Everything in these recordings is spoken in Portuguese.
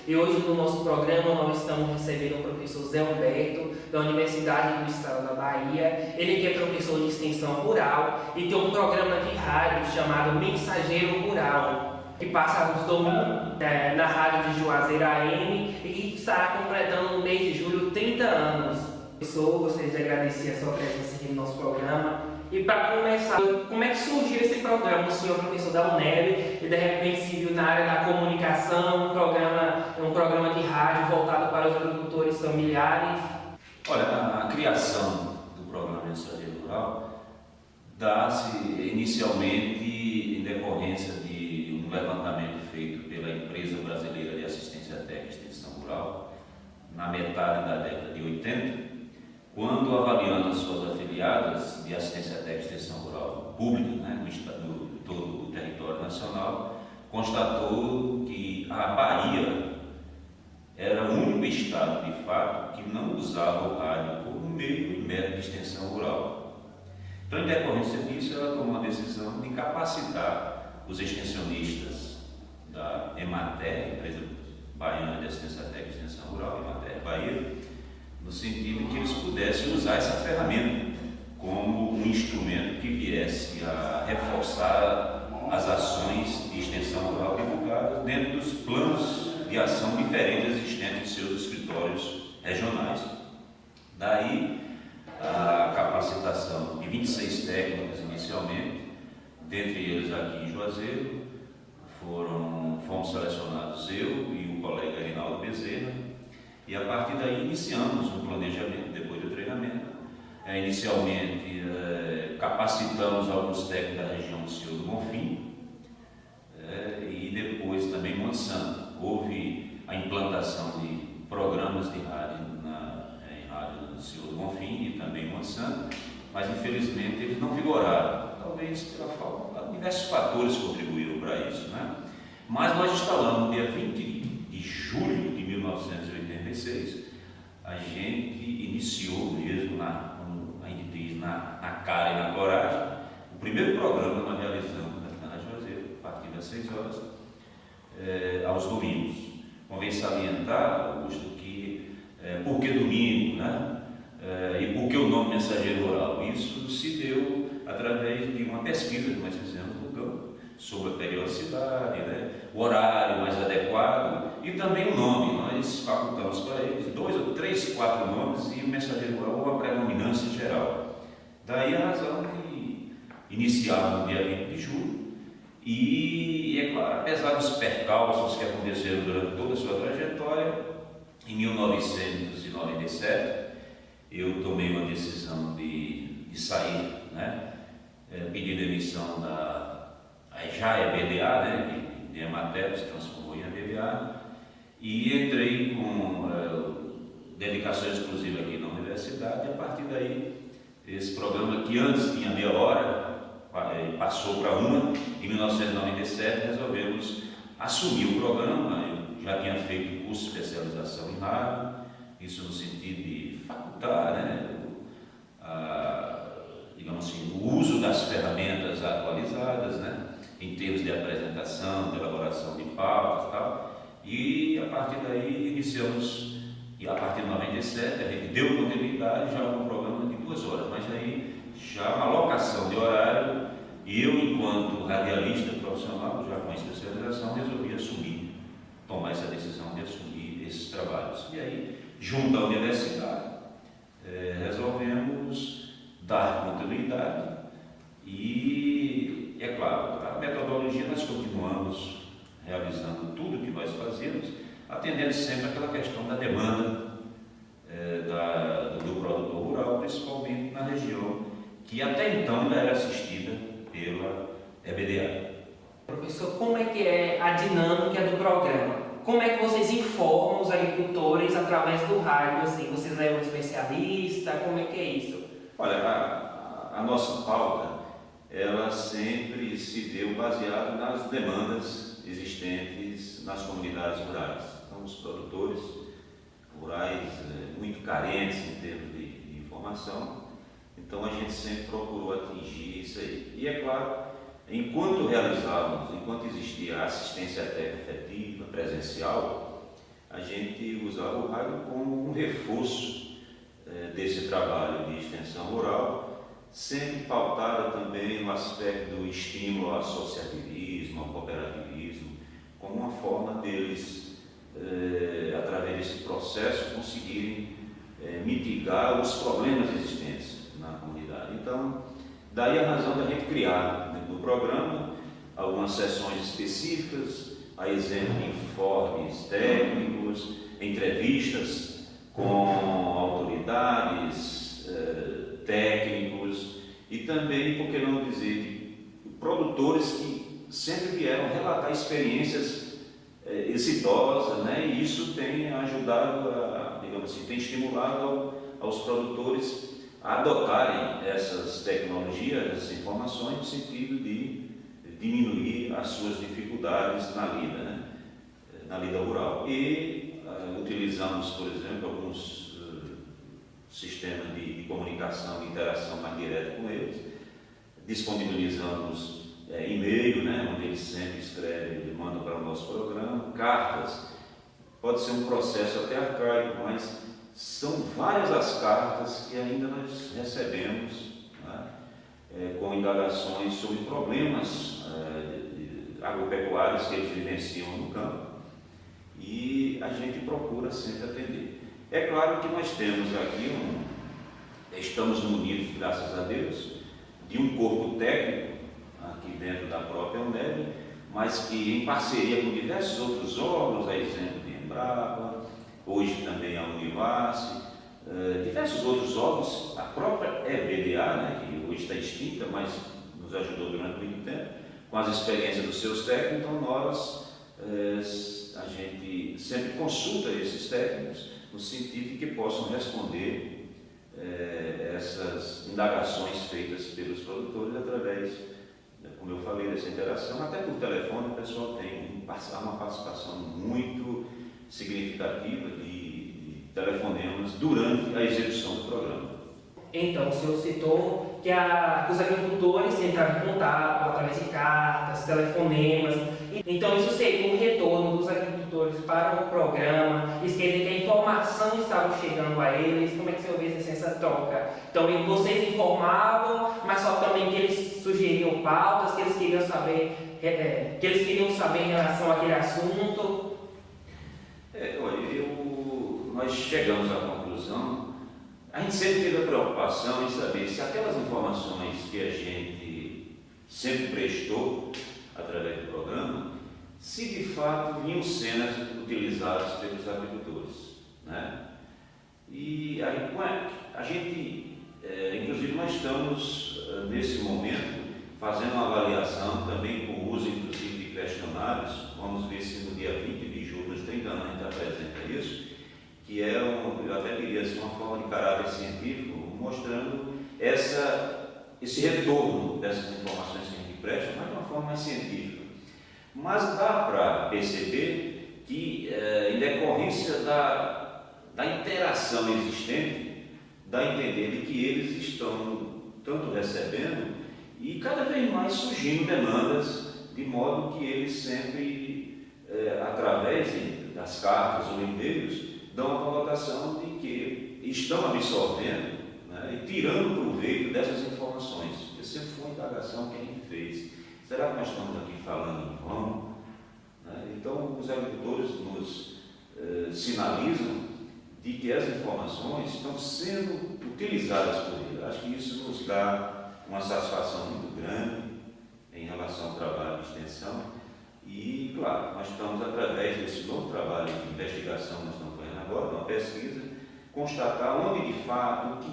E hoje no nosso programa nós estamos recebendo o professor Zé Humberto, da Universidade do Estado da Bahia. Ele que é professor de extensão rural e tem um programa de rádio chamado Mensageiro Rural, que passa nos domingos na rádio de Juazeiro AM e que estará completando no mês de julho 30 anos. Professor, gostaria de agradecer a sua presença aqui no nosso programa. E para começar, como é que surgiu esse programa? O senhor é professor da UNEB e de repente se viu na área da comunicação, um programa de rádio voltado para os agricultores familiares. Olha, a criação do programa Mensageiro Rural dá-se inicialmente em decorrência de um levantamento feito pela Empresa Brasileira de Assistência Técnica e Extensão Rural na metade da década de 80, quando avaliando as suas afiliadas de assistência técnica e extensão rural pública, no todo o território nacional, constatou que a Bahia era o único estado, de fato, que não usava o rádio como meio e método de extensão rural. Então, em decorrência disso, ela tomou a decisão de capacitar os extensionistas da EMATER, Empresa Baiana de Assistência Técnica e Extensão Rural, EMATER Bahia, no sentido de que eles pudessem usar essa ferramenta como um instrumento que viesse a reforçar as ações de extensão rural divulgadas dentro dos planos de ação diferentes existentes em seus escritórios regionais. Daí a capacitação de 26 técnicos inicialmente, dentre eles aqui em Juazeiro, fomos selecionados eu e o colega Rinaldo Bezerra, e a partir daí iniciamos um planejamento depois do treinamento. Inicialmente capacitamos alguns técnicos da região do Senhor do Bonfim e depois também Monte Santo. Houve a implantação de programas de rádio em rádio do Senhor do Bonfim e também Monte Santo, mas infelizmente eles não vigoraram, talvez pela falta, diversos fatores contribuíram para isso, Mas nós instalamos no dia 20 de julho de 1986, a gente iniciou mesmo, a gente diz, na cara e na coragem, o primeiro programa que nós realizamos na Rádio Juazeiro, a partir das 6 horas, aos domingos. Convém salientar, Augusto, que por que domingo, e por que o nome Mensageiro Rural? Isso se deu através de uma pesquisa que nós fizemos no campo, sobre a periodicidade, o horário mais adequado e também o nome. Nós facultamos para eles 2 ou 3, 4 nomes e o Mensageiro Rural com a predominância geral. Daí a razão de iniciar no dia 20 de julho e, é claro, apesar dos percalços que aconteceram durante toda a sua trajetória, em 1997 eu tomei uma decisão de sair, pedi demissão já é BDA, de EMATER se transformou em BDA, e entrei com dedicação exclusiva aqui na universidade. E a partir daí, esse programa que antes tinha meia hora, passou para uma. Em 1997 resolvemos assumir o programa. Eu já tinha feito curso de especialização em rádio, isso no sentido de facultar, digamos assim, o uso das ferramentas atualizadas, em termos de apresentação, de elaboração de pautas e tal, e a partir daí iniciamos, e a partir de 97 a gente deu continuidade já com um programa de 2 horas, mas aí já uma alocação de horário, e eu, enquanto radialista profissional, já com especialização, resolvi tomar essa decisão de assumir esses trabalhos. E aí, junto à universidade, resolvemos dar continuidade e, é claro, a metodologia nós continuamos realizando tudo o que nós fazemos, atendendo sempre àquela questão da demanda do produtor rural, principalmente na região que até então ainda era assistida pela EBDA. Professor, como é que é a dinâmica do programa? Como é que vocês informam os agricultores através do rádio? Assim, vocês é um especialista? Como é que é isso? Olha, a nossa pauta, ela sempre se deu baseada nas demandas existentes nas comunidades rurais. Então, os produtores rurais muito carentes em termos de informação, então a gente sempre procurou atingir isso aí. E é claro, enquanto existia assistência técnica efetiva, presencial, a gente usava o rádio como um reforço desse trabalho de extensão rural, sempre pautada também no aspecto do estímulo ao associativismo, ao cooperativismo, como uma forma deles, através desse processo, conseguirem mitigar os problemas existentes na comunidade. Então, daí a razão da gente criar dentro do programa algumas sessões específicas, a exemplo de informes técnicos, entrevistas com autoridades, técnicos e também, por que não dizer, produtores que sempre vieram relatar experiências exitosas, né? E isso tem ajudado, digamos assim, tem estimulado aos produtores a adotarem essas tecnologias, essas informações, no sentido de diminuir as suas dificuldades na lida, né? Na lida rural. E utilizamos, por exemplo, alguns sistemas de comunicação e interação mais direta com eles, disponibilizamos e-mail, né, onde eles sempre escrevem e mandam para o nosso programa, cartas. Pode ser um processo até arcaico, mas são várias as cartas que ainda nós recebemos, né, com indagações sobre problemas agropecuários que eles vivenciam no campo, e a gente procura sempre atender. É claro que nós temos aqui estamos munidos, graças a Deus, de um corpo técnico aqui dentro da própria UNEB, mas que em parceria com diversos outros órgãos, a exemplo de Embrapa, hoje também a Univace, diversos outros órgãos, a própria EBDA, né, que hoje está extinta, mas nos ajudou durante muito tempo, com as experiências dos seus técnicos. Então a gente sempre consulta esses técnicos no sentido de que possam responder essas indagações feitas pelos produtores através, como eu falei, dessa interação. Até por telefone o pessoal tem uma participação muito significativa de telefonemas durante a execução do programa. Então, o senhor citou que os agricultores entraram em contato através de cartas, telefonemas. Então, isso seria um retorno dos agricultores para o programa. Isso quer dizer que a informação estava chegando a eles. Como é que o senhor vê essa troca? Então, vocês informavam, mas só também que eles sugeriam pautas, que eles queriam saber em relação àquele assunto. Nós chegamos à conclusão. A gente sempre teve a preocupação em saber se aquelas informações que a gente sempre prestou através do programa, se de fato vinham sendo utilizadas pelos agricultores, né? E aí, a gente, inclusive nós estamos nesse momento fazendo uma avaliação também com o uso inclusive de questionários. Vamos ver se no dia 20 de julho, nos 30 anos, a gente apresenta isso, que é, eu até diria assim, uma forma de caráter científico, mostrando esse retorno dessas informações que a gente presta, mas de uma forma mais científica. Mas dá para perceber que, em decorrência da interação existente, dá a entender de que eles estão tanto recebendo e cada vez mais surgindo demandas, de modo que eles sempre, através das cartas ou e-mails, dão a colocação de que estão absorvendo, né, e tirando proveito dessas informações. Essa sempre foi uma indagação que a gente fez. Será que nós estamos aqui falando em vão? Né? Então, os agricultores nos sinalizam de que as informações estão sendo utilizadas por eles. Acho que isso nos dá uma satisfação muito grande em relação ao trabalho de extensão. E, claro, nós estamos, através desse novo trabalho de investigação que nós estamos fazendo agora, uma pesquisa, constatar onde de fato,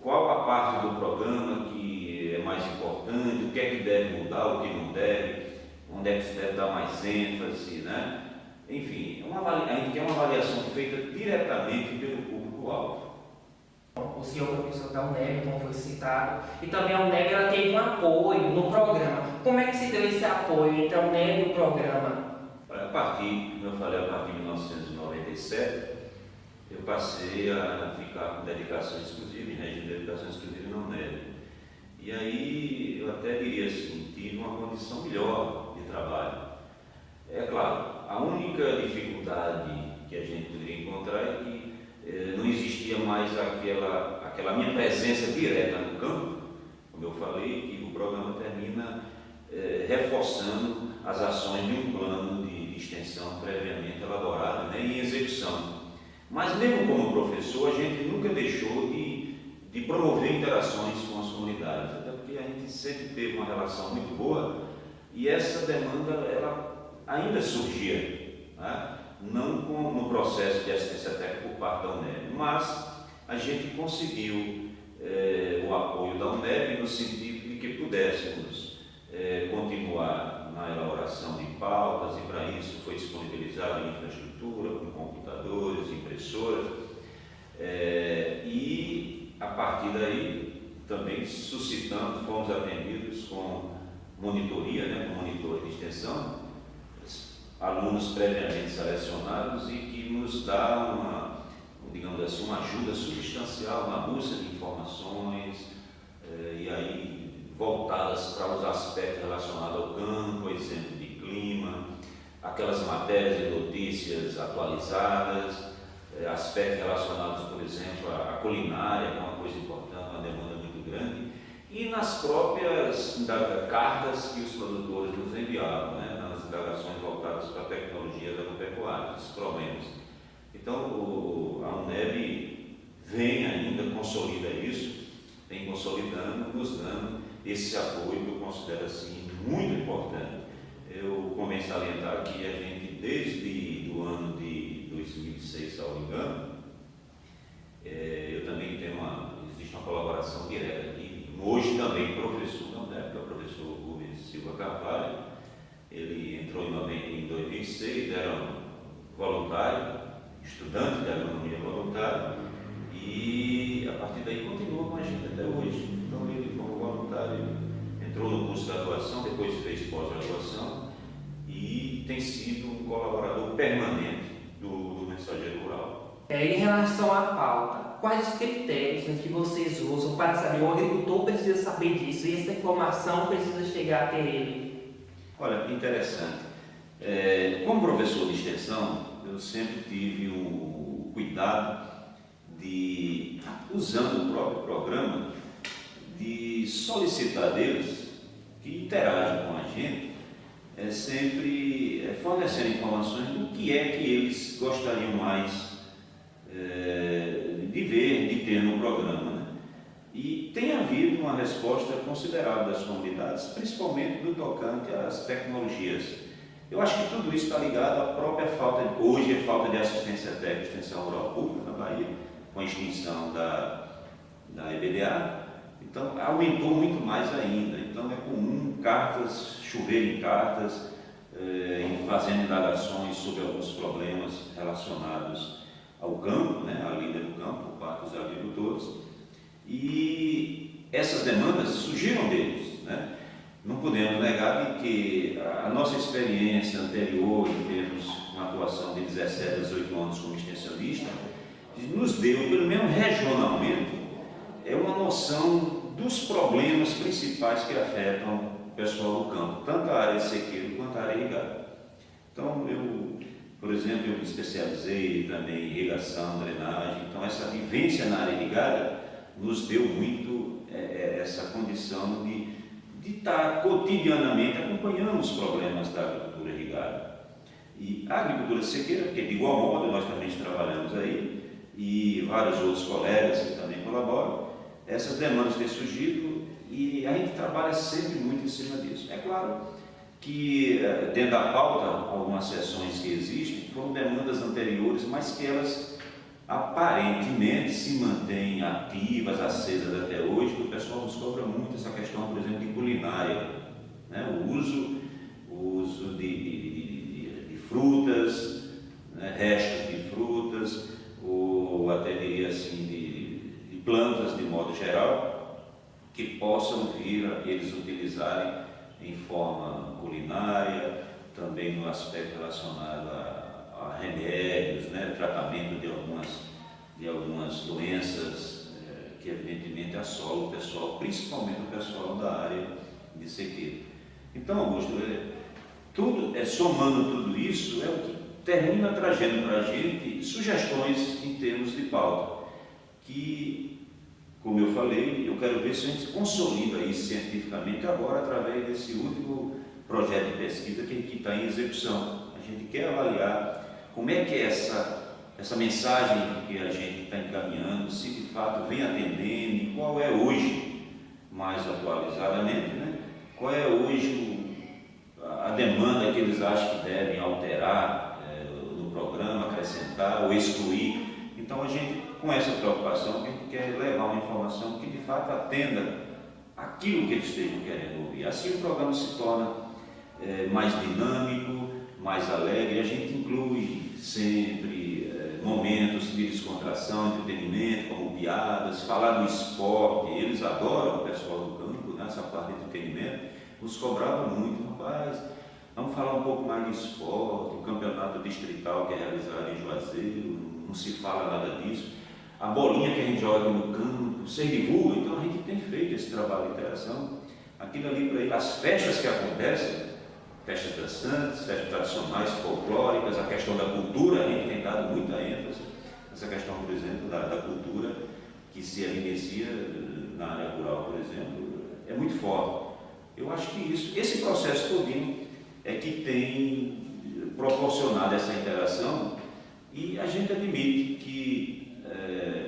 qual a parte do programa que é mais importante, o que é que deve mudar, o que não deve, onde é que se deve dar mais ênfase, né? Enfim, a gente quer uma avaliação feita diretamente pelo público-alvo. O senhor professor da UNEB, como foi citado, e também a UNEB ela teve um apoio no programa. Como é que se deu esse apoio entre a UNEB e o programa? Como eu falei, a partir de 1997, eu passei a ficar com dedicação exclusiva, em regime de dedicação exclusiva na UNEB. E aí, eu até diria assim, tive uma condição melhor de trabalho. É claro, a única única dificuldade que a gente poderia encontrar é que não existia mais aquela minha presença direta no campo. Como eu falei, que o programa termina reforçando as ações de um plano de extensão previamente elaborado, né, em execução. Mas mesmo como professor, a gente nunca deixou de promover interações com as comunidades, até porque a gente sempre teve uma relação muito boa e essa demanda ela ainda surgia, né? Não no processo de assistência técnica por parte da UNEB, mas a gente conseguiu o apoio da UNEB no sentido de que pudéssemos continuar na elaboração de pautas e para isso foi disponibilizada infraestrutura com computadores, impressoras e a partir daí também suscitando, fomos atendidos com monitoria, né, com monitores de extensão, alunos previamente selecionados e que nos dá digamos assim, uma ajuda substancial na busca de informações e aí voltadas para os aspectos relacionados ao campo, exemplo de clima, aquelas matérias e notícias atualizadas, aspectos relacionados, por exemplo, à culinária, que é uma coisa importante, uma demanda muito grande, e nas próprias cartas que os produtores nos enviavam, né, nas indagações voltadas para a tecnologia da agropecuária, os problemas. Então, a UNEB vem ainda, consolida isso, vem consolidando, nos dando esse apoio que eu considero assim muito importante. Eu comecei a salientar que a gente, desde o ano de 2006, se não me engano, eu também tenho existe uma colaboração direta aqui, hoje também professor da UNEB, que é o professor Rubens Silva Carvalho, ele entrou em 2006, era um voluntário, estudante de agronomia voluntário, e a partir daí continua com a gente até hoje. Então ele, como voluntário, entrou no curso de graduação, depois fez pós-graduação e tem sido um colaborador permanente do Mensageiro Rural. Em relação à pauta, quais os critérios que vocês usam para saber? O agricultor precisa saber disso e essa informação precisa chegar até ele. Olha, interessante. Como professor de extensão, eu sempre tive o cuidado de, usando o próprio programa, de solicitar deles que interagem com a gente, sempre fornecendo informações do que é que eles gostariam mais de ver, de ter no programa, né? E tem havido uma resposta considerável das comunidades, principalmente no tocante às tecnologias. Eu acho que tudo isso está ligado à própria hoje a falta de assistência técnica, extensão rural pública na Bahia, com a extinção da EBDA. Então, aumentou muito mais ainda. Então, é comum chover em cartas, fazendo indagações sobre alguns problemas relacionados ao campo, né, à lida do campo, por parte dos agricultores. E essas demandas surgiram deles, né? Não podemos negar que a nossa experiência anterior, em termos de uma atuação de 17 a 18 anos como extensionista, nos deu, pelo menos regionalmente, uma noção dos problemas principais que afetam o pessoal do campo, tanto a área de sequeiro quanto a área irrigada. Então, por exemplo, eu me especializei também em irrigação, drenagem, então essa vivência na área irrigada nos deu muito essa condição de estar cotidianamente acompanhando os problemas da agricultura irrigada. E a agricultura sequeira, porque de igual modo nós também trabalhamos aí, e vários outros colegas que também colaboram, essas demandas têm surgido e a gente trabalha sempre muito em cima disso. É claro que dentro da pauta, algumas sessões que existem foram demandas anteriores, mas que elas aparentemente se mantêm ativas, acesas até hoje, que o pessoal nos cobra muito essa questão, por exemplo, de culinária, né? O uso de frutas, né? Restos de frutas, ou até diria assim, de plantas de modo geral, que possam vir a eles utilizarem em forma culinária, também no aspecto relacionado a remédios, né, tratamento de algumas doenças que evidentemente assolam o pessoal, principalmente o pessoal da área de sequeira. Então, Augusto, somando tudo isso, é o que termina trazendo para a gente sugestões em termos de pauta, que, como eu falei, eu quero ver se a gente consolida isso cientificamente agora através desse último projeto de pesquisa que está em execução. A gente quer avaliar como é que é essa mensagem que a gente está encaminhando, se de fato vem atendendo e qual é hoje, mais atualizadamente, né? Qual é hoje a demanda que eles acham que devem alterar no programa, acrescentar ou excluir. Então a gente, com essa preocupação, a gente quer levar uma informação que de fato atenda aquilo que eles estejam querendo ouvir. Assim o programa se torna mais dinâmico, mais alegre. A gente inclui sempre momentos de descontração, entretenimento, como piadas, falar do esporte. Eles adoram, o pessoal do campo, nessa parte de entretenimento. Nos cobravam muito, rapaz, vamos falar um pouco mais de esporte, o campeonato distrital que é realizado em Juazeiro, não se fala nada disso. A bolinha que a gente joga aqui no campo, vocês divulgam, então a gente tem feito esse trabalho de interação. Aquilo ali para ele, as festas que acontecem, festas dançantes, festas tradicionais, folclóricas, a questão da cultura, a gente tem dado muita ênfase nessa questão, por exemplo, da cultura que se evidencia na área rural, por exemplo, é muito forte. Eu acho que esse processo todinho é que tem proporcionado essa interação e a gente admite que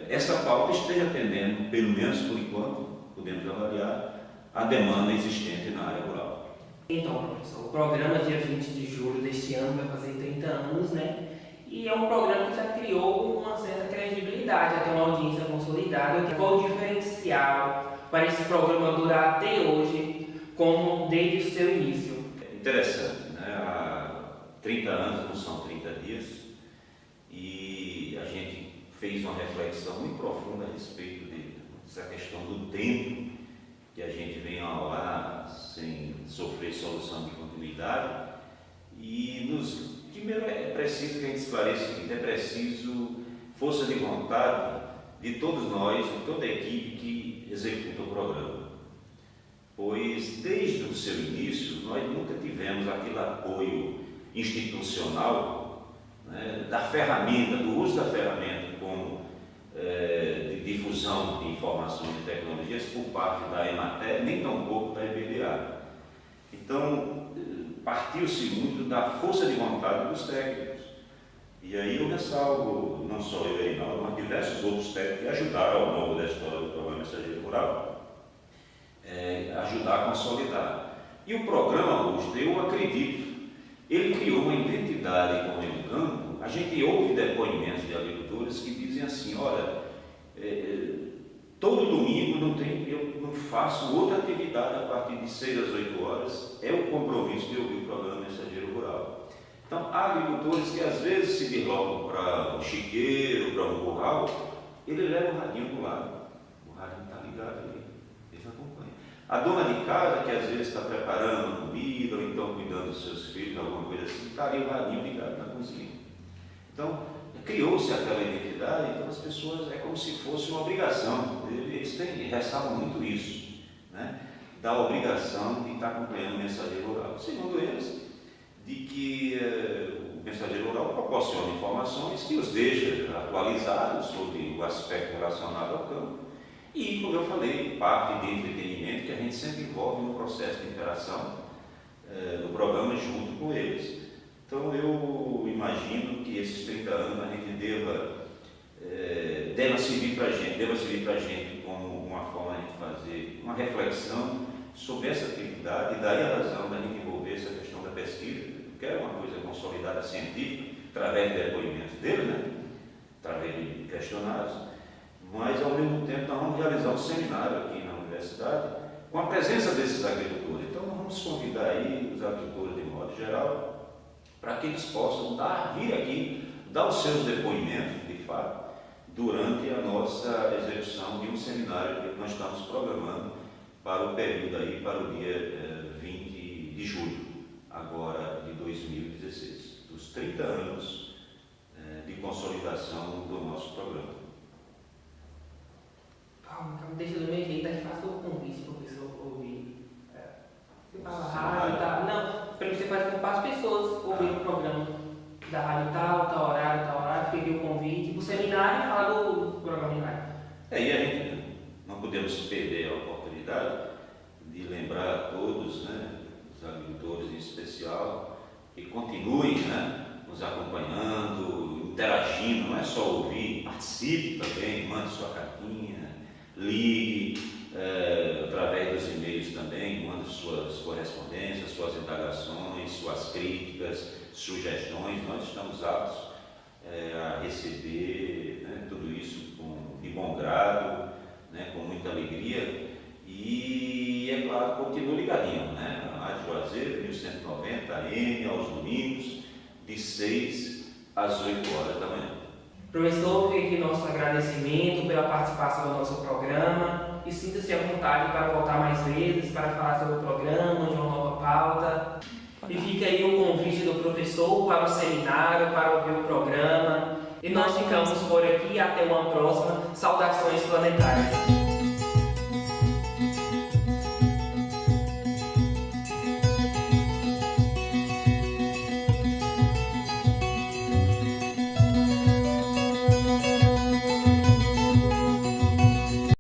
essa pauta esteja atendendo, pelo menos por enquanto, podemos avaliar, a demanda existente na área rural. Então, professor, o programa dia 20 de julho deste ano vai fazer 30 anos, né? E é um programa que já criou uma certa credibilidade, até uma audiência consolidada. Qual o diferencial para esse programa durar até hoje, como desde o seu início? Interessante, né? Há 30 anos não são 30 dias e a gente fez uma reflexão muito profunda a respeito dessa questão do tempo que a gente vem ao ar sem sofrer solução de continuidade e primeiro é preciso que a gente esclareça o seguinte, é preciso força de vontade de todos nós, de toda a equipe que executa o programa. Pois desde o seu início nós nunca tivemos aquele apoio institucional, né, da ferramenta, do uso da ferramenta como de difusão de informações e tecnologias por parte da Emater, nem tampouco da EBDA. Então, partiu-se muito da força de vontade dos técnicos. E aí eu ressalvo, não só eu, Reinaldo, mas diversos outros técnicos que ajudaram ao longo da história do programa Mensageiro Rural, ajudar a consolidar. E o programa, Augusto, eu acredito, ele criou uma identidade com o meio campo. A gente ouve depoimentos de agricultores que dizem assim, olha, todo domingo eu não faço outra atividade a partir de 6 às 8 horas, é o compromisso de ouvir o programa Mensageiro Rural. Então, há agricultores que às vezes se deslocam para um chiqueiro, para um curral, ele leva o radinho do lado, o radinho está ligado ali, ele acompanha. A dona de casa, que às vezes está preparando comida, ou então cuidando dos seus filhos, alguma coisa assim, está ali o radinho ligado na cozinha. Então, criou-se aquela identidade, então as pessoas, é como se fosse uma obrigação, eles ressalvam muito isso, né? Da obrigação de estar acompanhando o mensageiro rural. Segundo eles, de que o mensageiro rural proporciona informações que os deixa atualizados sobre o aspecto relacionado ao campo. E, como eu falei, parte de entretenimento que a gente sempre envolve no processo de interação do programa junto com eles. Então, eu imagino que esses 30 anos a gente deva servir para a gente como uma forma de fazer uma reflexão sobre essa atividade e daí a razão da gente envolver essa questão da pesquisa, que é uma coisa consolidada científica, através de depoimentos dele, né? Através de questionários, mas ao mesmo tempo nós vamos realizar um seminário aqui na universidade com a presença desses agricultores. Então, nós vamos convidar aí os agricultores de modo geral, para que eles possam vir aqui, dar os seus depoimentos, de fato, durante a nossa execução de um seminário que nós estamos programando para o período aí, para o dia 20 de julho, agora de 2016, dos 30 anos de consolidação do nosso programa. Calma, deixa do meu jeito, a gente faz o convite para o pessoal ouvir. Você fala rádio, tá? Não, para você fazer com as pessoas ouvirem o programa. da rádio tal horário, fica aqui o convite para o seminário e fala do programa de rádio. E a gente não podemos perder a oportunidade de lembrar a todos, né, os agricultores em especial, que continuem, né, nos acompanhando, interagindo, não é só ouvir, participe também, mande sua cartinha, ligue, através dos e-mails também, mande suas correspondências, suas indagações, suas críticas, sugestões. Nós estamos aptos a receber, né, tudo isso de bom grado, né, com muita alegria. E, é claro, continue ligadinho, né? A Rádio Juazeiro, 1190 AM, aos domingos, de 6 às 8 horas da manhã. Professor, fica aqui nosso agradecimento pela participação no nosso programa e sinta-se à vontade para voltar mais vezes, para falar sobre o programa, de uma nova pauta. E fica aí o convite do professor para o seminário, para ouvir o programa. E nós ficamos por aqui, até uma próxima. Saudações planetárias.